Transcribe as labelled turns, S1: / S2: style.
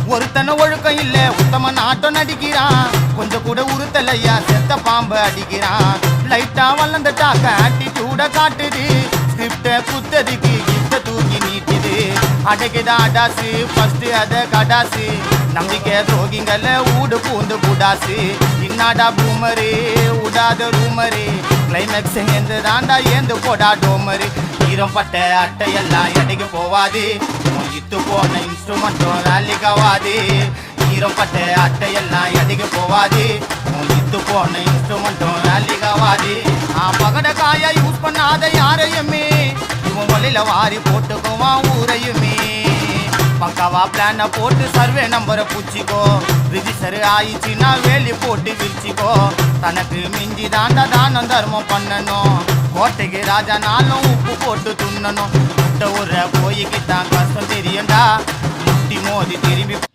S1: ஒருத்தன ஒழுக்கம் இல்ல உத்தம நாட்டம் நடிக்கிறான் கொஞ்சம் கூட உறுத்தலையா செத்த பாம்பு அடிக்கிறான் லைட்டா வளர்ந்துட்டாக்க ஆட்டிடியூட காட்டுது ஸ்கிரிப்ட குத்ததுக்கு கிட்ட தூக்கி நீட்டுது அடைக்குதா அடாசு ஃபர்ஸ்ட் அத கடாசு நம்பிக்கை துரோகிங்கள ஊடு பூந்து புடாசு இன்னாடா பூமரு உடாத ரூமரு கிளைமேக்ஸ் எந்த தாண்டா ஏந்து போடா டோமரு ஈரம் பட்ட அட்டையெல்லாம் எடைக்கு போவாது இத்து போன இன்ஸ்ட்ருமெண்ட்டும் வேலைக்காவாது ஈரம் பட்ட அட்டையெல்லாம் எடைக்கு போவாது இத்து போன இன்ஸ்ட்ருமெண்ட்டும் வேலைக்காவாது பகட காயா யூஸ் பண்ணாத யாரையுமே இவன் வழியில வாரி போட்டுக்குவான் ஊரையுமே பக்காவா பிளான போட்டு சர்வே நம்பரை பூச்சிக்கோ ரிஜிஸ்டர் ஆயிடுச்சுன்னா வேலி போட்டு விரிச்சிக்கோ தனக்கு மிஞ்சி தாண்டா தானம் தர்மம் பண்ணணும் கோட்டைக்கு ராஜா நாளும் உப்பு போட்டு துண்ணணும் முட்டை ஊற போய்க்கு தான் கஷ்டம் தெரியும்டா முட்டி மோதி திரும்பி